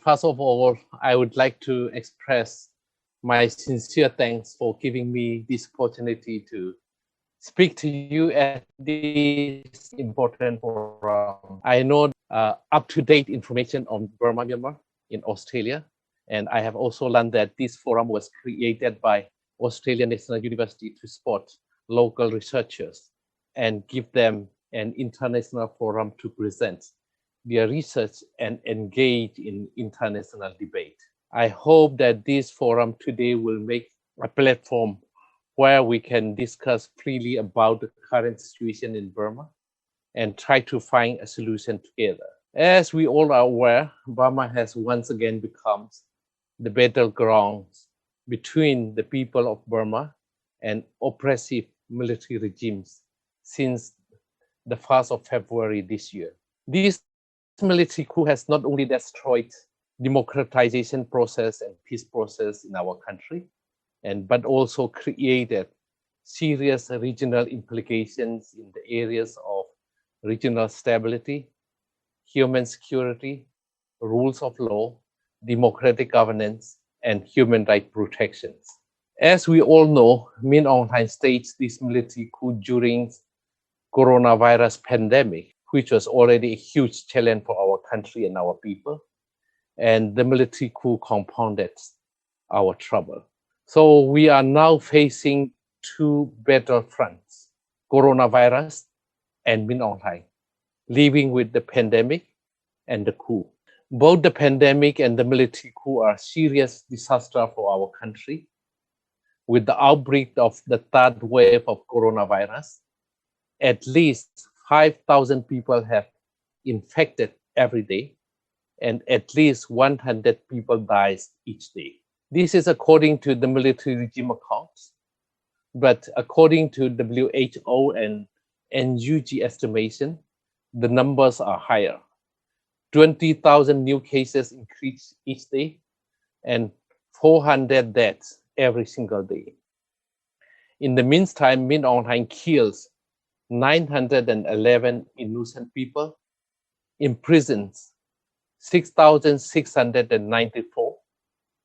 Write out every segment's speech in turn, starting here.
First of all, I would like to express my sincere thanks for giving me this opportunity to speak to you at this important forum. I know up-to-date information on Burma, Myanmar in Australia, and I have also learned that this forum was created by Australian National University to support local researchers and give them an international forum to present their research and engage in international debate. I hope that this forum today will make a platform where we can discuss freely about the current situation in Burma and try to find a solution together. As we all are aware, Burma has once again become the battlegrounds between the people of Burma and oppressive military regimes since the 1st of February this year. This military coup has not only destroyed democratization process and peace process in our country, but also created serious regional implications in the areas of regional stability, human security, rules of law, democratic governance, and human rights protections. As we all know, Min Aung Hlaing staged this military coup during coronavirus pandemic, which was already a huge challenge for our country and our people. And the military coup compounded our trouble. So we are now facing two battlefronts, coronavirus and Min Aung Hlaing, living with the pandemic and the coup. Both the pandemic and the military coup are serious disaster for our country. With the outbreak of the third wave of coronavirus, at least 5,000 people have infected every day, and at least 100 people die each day. This is according to the military regime accounts, but according to WHO and NUG estimation, the numbers are higher. 20,000 new cases increase each day, and 400 deaths every single day. In the meantime, Min Aung Hlaing kills 911 innocent people, imprisons 6,694,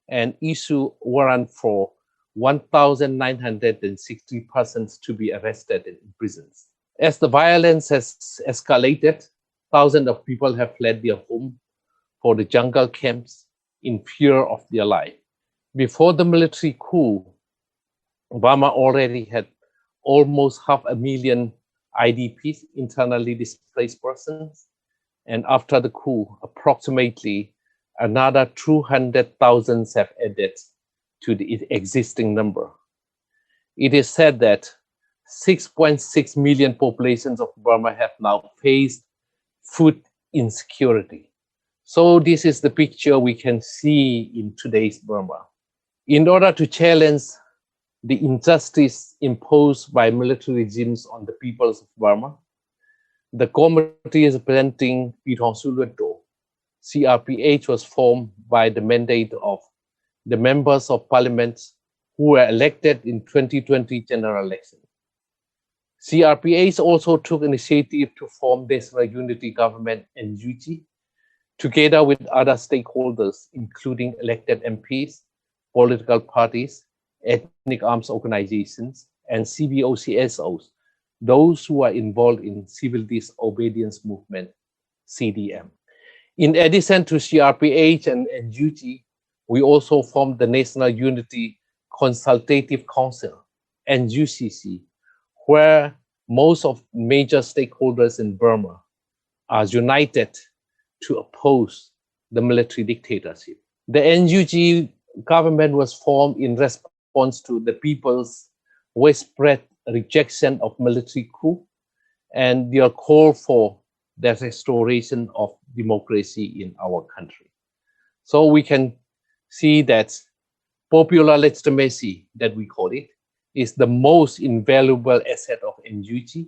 and issue warrant for 1,960 persons to be arrested and imprisoned. As the violence has escalated, thousands of people have fled their home for the jungle camps in fear of their life. Before the military coup, Burma already had almost 500,000 IDPs, internally displaced persons, and after the coup, approximately another 200,000 have added to the existing number. It is said that 6.6 million populations of Burma have now faced food insecurity. So this is the picture we can see in today's Burma. In order to challenge the injustice imposed by military regimes on the peoples of Burma, the committee representing Pithong Sulueto, CRPH, was formed by the mandate of the members of parliament who were elected in 2020 general election. CRPH also took initiative to form National Unity Government NUG, together with other stakeholders, including elected MPs, political parties, ethnic arms organizations, and CBO-CSOs, those who are involved in civil disobedience movement, CDM. In addition to CRPH and NUG, we also formed the National Unity Consultative Council, NUCC, where most of major stakeholders in Burma are united to oppose the military dictatorship. The NUG government was formed in response to the people's widespread rejection of military coup and their call for the restoration of democracy in our country. So we can see that popular legitimacy, that we call it, is the most invaluable asset of NUG,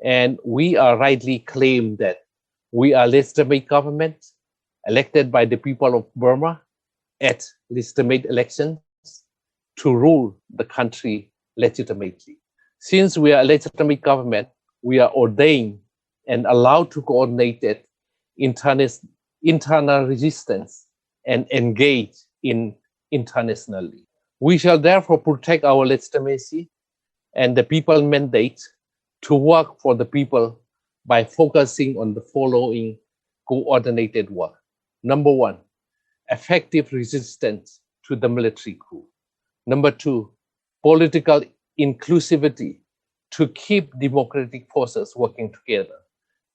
and we are rightly claimed that we are legitimate government elected by the people of Burma at legitimate elections to rule the country legitimately. Since we are a legitimate government, we are ordained and allowed to coordinate internal resistance and engage in internationally. We shall therefore protect our legitimacy and the people mandate to work for the people by focusing on the following coordinated work. Number one, effective resistance to the military coup. Number two, political inclusivity to keep democratic forces working together.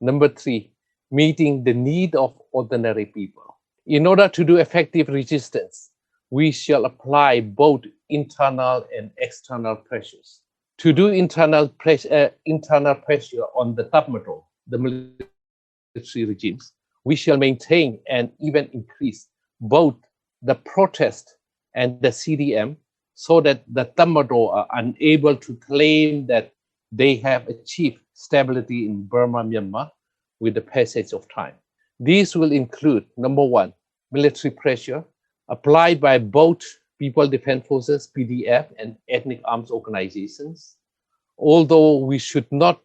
Number three, meeting the need of ordinary people. In order to do effective resistance, we shall apply both internal and external pressures. To do internal pressure on the Tatmadaw, the military regimes, we shall maintain and even increase both the protest and the CDM so that the Tatmadaw are unable to claim that they have achieved stability in Burma, Myanmar with the passage of time. These will include, number one, military pressure applied by both People Defense Forces, PDF, and ethnic arms organizations, although it should not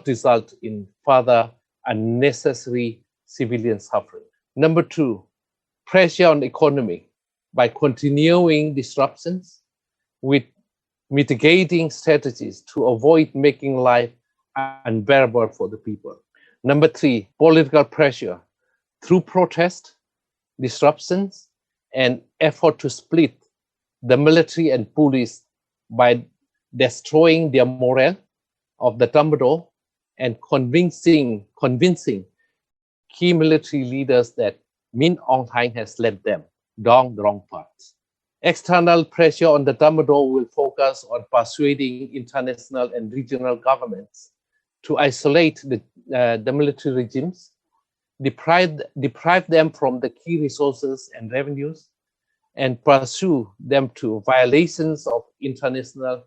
result in further unnecessary civilian suffering. Number two, pressure on the economy by continuing disruptions with mitigating strategies to avoid making life unbearable for the people. Number three, political pressure through protest, disruptions, and effort to split the military and police by destroying their morale of the Tatmadaw and convincing key military leaders that Min Aung Hlaing has led them down the wrong path. External pressure on the Tatmadaw will focus on persuading international and regional governments to isolate the military regimes, deprive them from the key resources and revenues, and pursue them to violations of international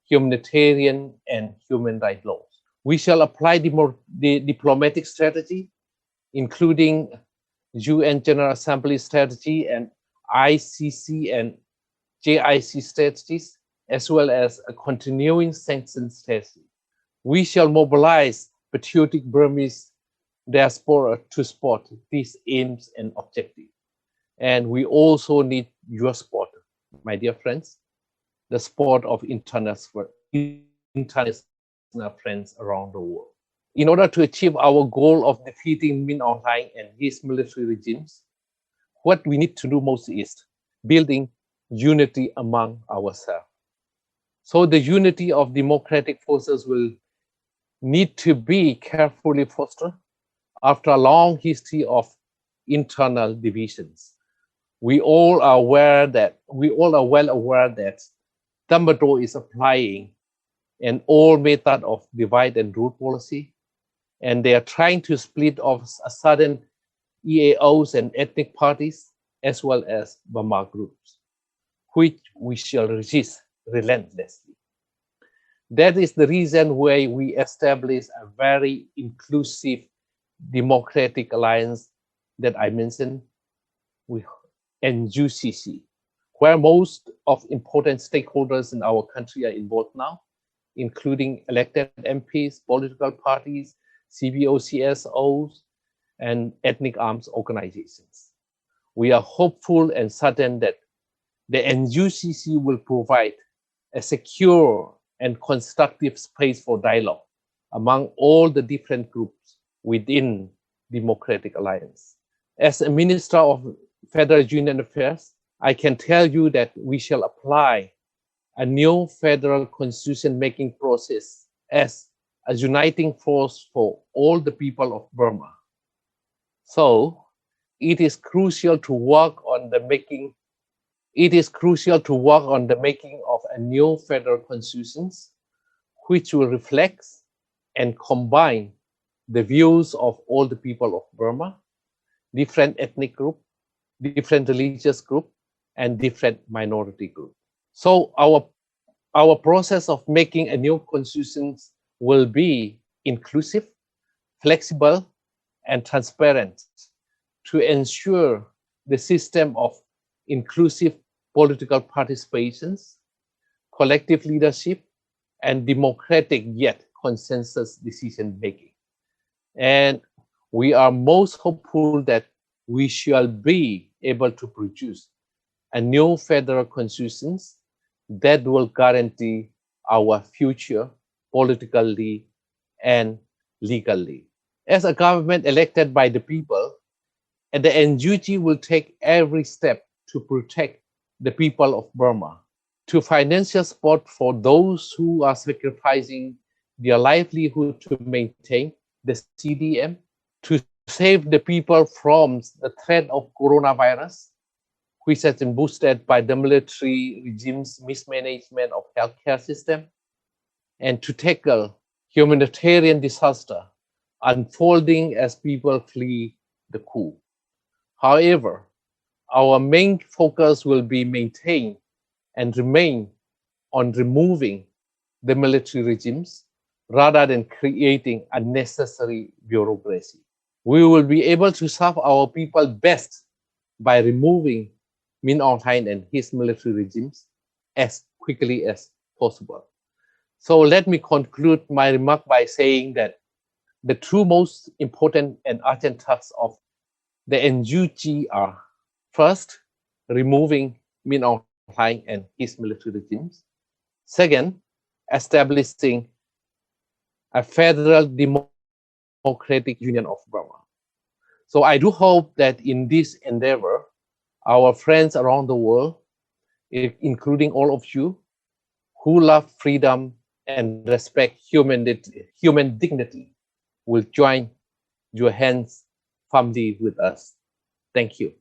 humanitarian and human rights laws. We shall apply the diplomatic strategy, including UN General Assembly strategy and ICC and JIC strategies, as well as a continuing sanctions strategy. We shall mobilize patriotic Burmese diaspora to support these aims and objectives. And we also need your support, my dear friends, the support of international friends around the world. In order to achieve our goal of defeating Min Aung Hlaing and his military regimes, what we need to do most is building unity among ourselves. So the unity of democratic forces will need to be carefully fostered after a long history of internal divisions. We all are well aware that Tatmadaw is applying an old method of divide and rule policy, and they are trying to split off a sudden EAOs and ethnic parties, as well as Burma groups, which we shall resist relentlessly. That is the reason why we establish a very inclusive democratic alliance that I mentioned with NUCC, where most of important stakeholders in our country are involved now, including elected MPs, political parties, CBO-CSOs, and ethnic arms organizations. We are hopeful and certain that the NUCC will provide a secure and constructive space for dialogue among all the different groups within Democratic Alliance. As a Minister of Federal Union Affairs, I can tell you that we shall apply a new federal constitution making process as a uniting force for all the people of Burma. So it is crucial to work on the making of a new federal constitutions, which will reflect and combine the views of all the people of Burma, different ethnic groups, different religious groups, and different minority groups. So our process of making a new constitution will be inclusive, flexible, and transparent to ensure the system of inclusive political participations, collective leadership, and democratic yet consensus decision making. And we are most hopeful that we shall be able to produce a new federal constitution that will guarantee our future politically and legally. As a government elected by the people, and the NUG will take every step to protect the people of Burma, to financial support for those who are sacrificing their livelihood to maintain the CDM, to save the people from the threat of coronavirus, which has been boosted by the military regime's mismanagement of healthcare system, and to tackle humanitarian disaster unfolding as people flee the coup. However, our main focus will be maintained and remain on removing the military regimes rather than creating unnecessary bureaucracy. We will be able to serve our people best by removing Min Aung Hlaing and his military regimes as quickly as possible. So let me conclude my remark by saying that the two most important and urgent tasks of the NUG are: first, removing Min Aung Hlaing and his military regimes; second, establishing a federal democratic union of Burma. So I do hope that in this endeavor, our friends around the world, including all of you, who love freedom and respect human dignity, will join your hands firmly with us. Thank you.